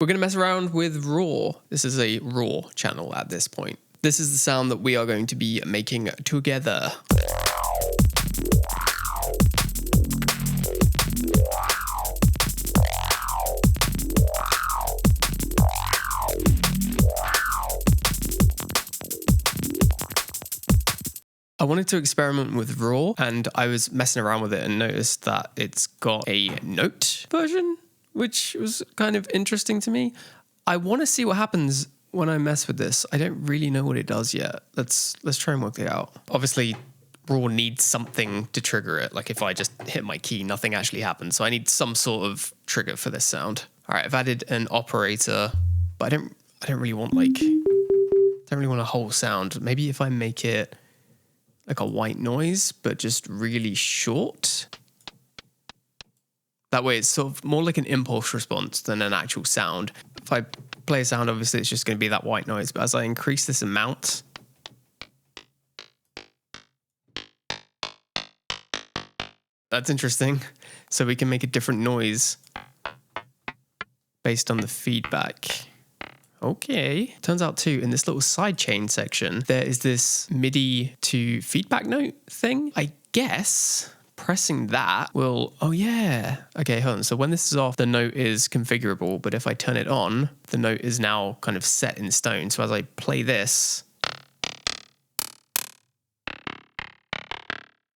We're going to mess around with Roar. This is a Roar channel at this point. This is the sound that we are going to be making together. I wanted to experiment with Roar, and I was messing around with it and noticed that it's got a note version, which was kind of interesting to me. I want to see what happens when I mess with this. I don't really know what it does yet. Let's try and work it out. Obviously, Roar needs something to trigger it. Like if I just hit my key, nothing actually happens. So I need some sort of trigger for this sound. All right, I've added an operator, but I don't really want a whole sound. Maybe if I make it like a white noise, but just really short. That way it's sort of more like an impulse response than an actual sound. If I play a sound, obviously it's just going to be that white noise. But as I increase this amount, that's interesting. So we can make a different noise based on the feedback. Okay. Turns out too, in this little sidechain section, there is this MIDI to feedback note thing. I guess pressing that will, oh yeah. Okay, hold on. So when this is off, the note is configurable, but if I turn it on, the note is now kind of set in stone. So as I play this, I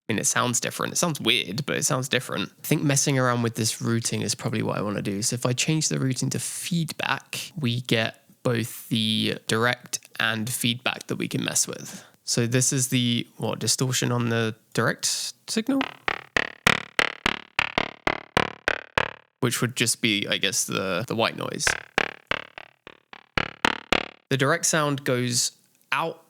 mean, it sounds different. It sounds weird, but it sounds different. I think messing around with this routing is probably what I want to do. So if I change the routing to feedback, we get both the direct and feedback that we can mess with. So this is the, distortion on the direct signal? Which would just be, I guess, the white noise. The direct sound goes out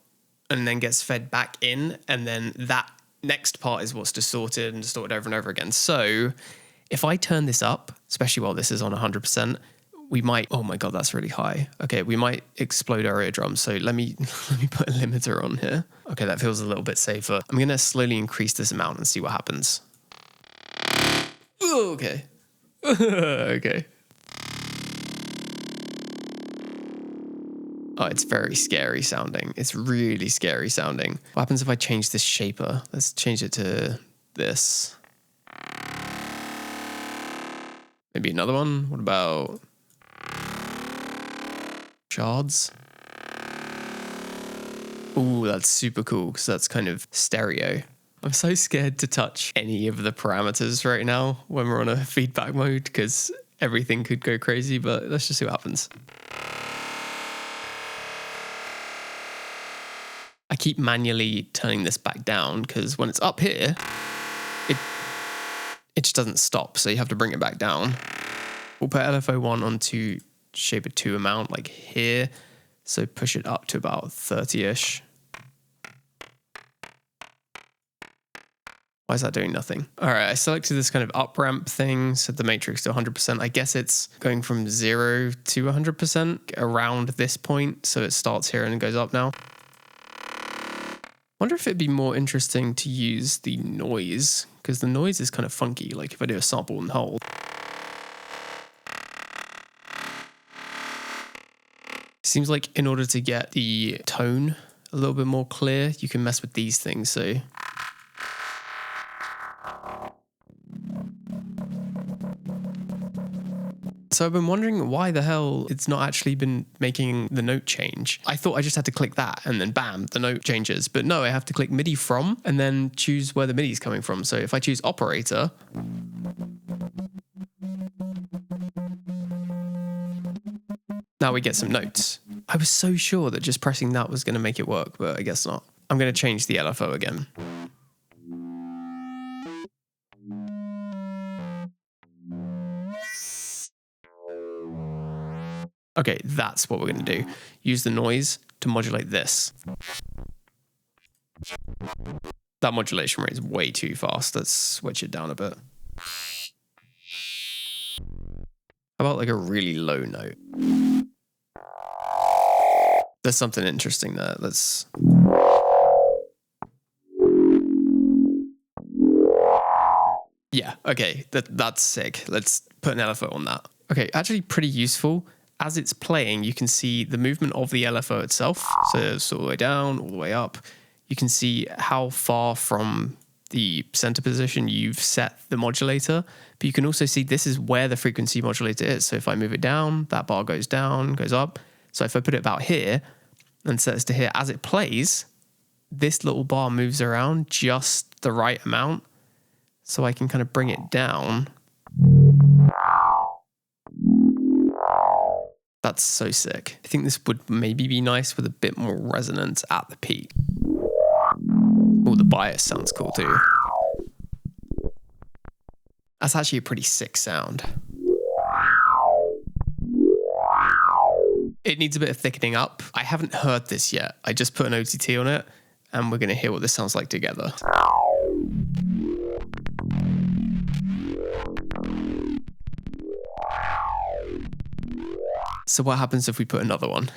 and then gets fed back in, and then that next part is what's distorted and distorted over and over again. So if I turn this up, especially while this is on 100%, we might, oh my God, that's really high. Okay, we might explode our eardrums. So let me put a limiter on here. Okay, that feels a little bit safer. I'm gonna slowly increase this amount and see what happens. Ooh, okay. Okay. Oh, it's very scary sounding. It's really scary sounding. What happens if I change this shaper? Let's change it to this. Maybe another one? What about shards? Ooh, that's super cool because that's kind of stereo. I'm so scared to touch any of the parameters right now when we're on a feedback mode because everything could go crazy, but let's just see what happens. I keep manually turning this back down because when it's up here, it just doesn't stop, so you have to bring it back down. We'll put LFO1 onto shaper 2 amount like here, so push it up to about 30-ish. Why is that doing nothing? All right, I selected this kind of up ramp thing, set the matrix to 100%. I guess it's going from 0 to 100% around this point, so it starts here and goes up now. Wonder if it'd be more interesting to use the noise, because the noise is kind of funky, like if I do a sample and hold. Seems like in order to get the tone a little bit more clear, you can mess with these things, so. So I've been wondering why the hell it's not actually been making the note change. I thought I just had to click that and then bam, the note changes. But no, I have to click MIDI from and then choose where the MIDI is coming from. So if I choose operator, now we get some notes. I was so sure that just pressing that was going to make it work, but I guess not. I'm going to change the LFO again. Okay, that's what we're going to do. Use the noise to modulate this. That modulation rate is way too fast. Let's switch it down a bit. How about like a really low note? There's something interesting there. Let's... Yeah, okay, that's sick. Let's put an LFO on that. Okay, actually pretty useful. as it's playing, you can see the movement of the LFO itself. So it's all the way down, all the way up. You can see how far from the center position you've set the modulator, but you can also see this is where the frequency modulator is. So if I move it down, that bar goes down, goes up. So if I put it about here and set this to here, as it plays, this little bar moves around just the right amount. So I can kind of bring it down. That's so sick. I think this would maybe be nice with a bit more resonance at the peak. Oh, the bias sounds cool too. That's actually a pretty sick sound. It needs a bit of thickening up. I haven't heard this yet. I just put an OTT on it and we're gonna hear what this sounds like together. So what happens if we put another one?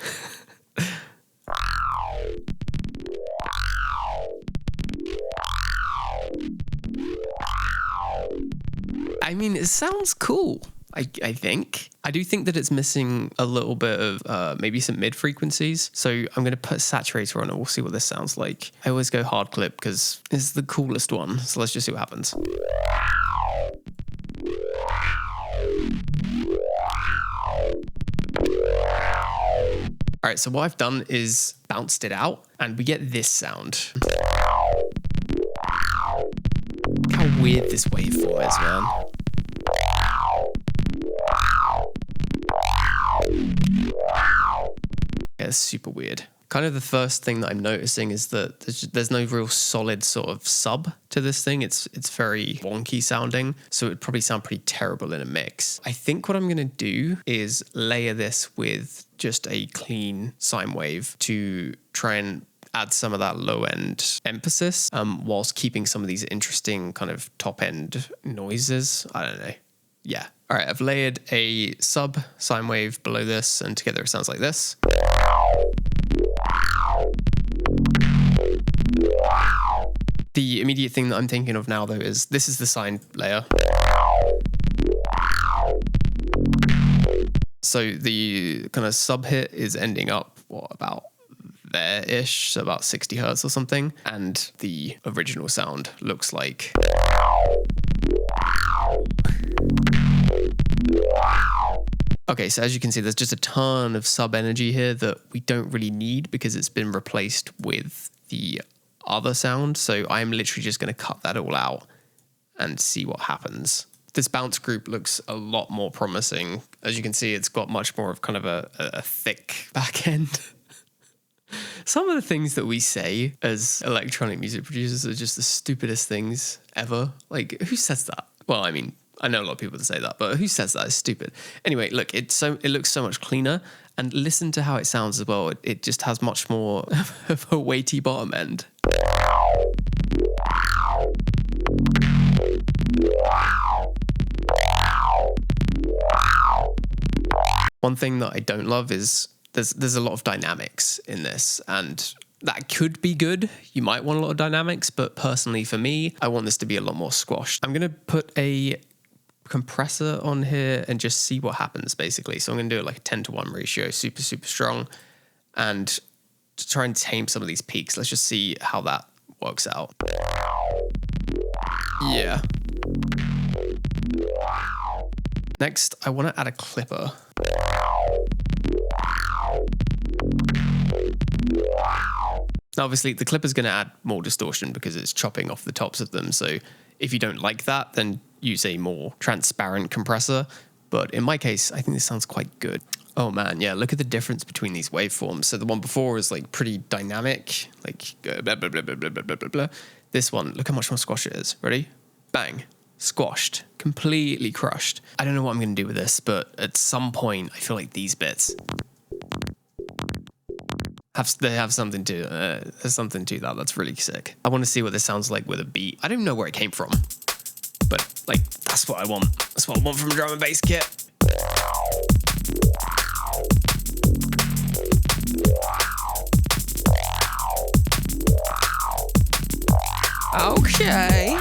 I mean, it sounds cool, I think. I do think that it's missing a little bit of maybe some mid frequencies. So I'm going to put saturator on it. We'll see what this sounds like. I always go hard clip because it's the coolest one. So let's just see what happens. All right, so what I've done is bounced it out and we get this sound. Look how weird this waveform is, man. Yeah, it's super weird. Kind of the first thing that I'm noticing is that there's no real solid sort of sub to this thing. It's very wonky sounding, so it would probably sound pretty terrible in a mix. I think what I'm going to do is layer this with just a clean sine wave to try and add some of that low end emphasis whilst keeping some of these interesting kind of top end noises. I don't know. Yeah. All right, I've layered a sub sine wave below this and together it sounds like this. The immediate thing that I'm thinking of now though is this is the sine layer. So the kind of sub hit is ending up, what, about there-ish, so about 60 hertz or something. And the original sound looks like... Okay, so as you can see, there's just a ton of sub energy here that we don't really need because it's been replaced with the other sound. So I'm literally just going to cut that all out and see what happens. This bounce group looks a lot more promising. As you can see, it's got much more of kind of a thick back end. Some of the things that we say as electronic music producers are just the stupidest things ever. Like, who says that? Well, I mean, I know a lot of people that say that, but who says that is stupid? Anyway, look, it looks so much cleaner, and listen to how it sounds as well. It just has much more of a weighty bottom end. One thing that I don't love is there's a lot of dynamics in this, and that could be good. You might want a lot of dynamics, but personally for me, I want this to be a lot more squashed. I'm going to put a compressor on here and just see what happens basically. So I'm going to do it like a 10:1 ratio, super, super strong, and to try and tame some of these peaks. Let's just see how that works out. Yeah. Next, I want to add a clipper. Now, obviously, the clipper's going to add more distortion because it's chopping off the tops of them. So if you don't like that, then use a more transparent compressor. But in my case, I think this sounds quite good. Oh man, yeah, look at the difference between these waveforms. So the one before was like pretty dynamic, like blah, blah, blah, blah, blah, blah, blah, blah. This one, look how much more squash it is. Ready? Bang. Squashed. Completely crushed. I don't know what I'm going to do with this, but at some point, I feel like these bits have something to there's something to that. That's really sick. I want to see what this sounds like with a beat. I don't know where it came from, but like that's what I want. That's what I want from a drum and bass kit. Okay.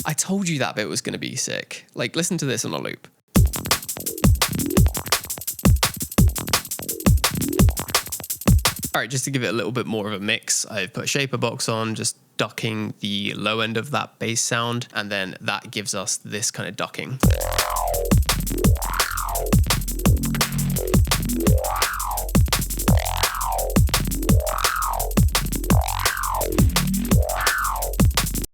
I told you that bit was going to be sick. Like, listen to this on a loop. All right, just to give it a little bit more of a mix, I've put a shaper box on, just ducking the low end of that bass sound, and then that gives us this kind of ducking.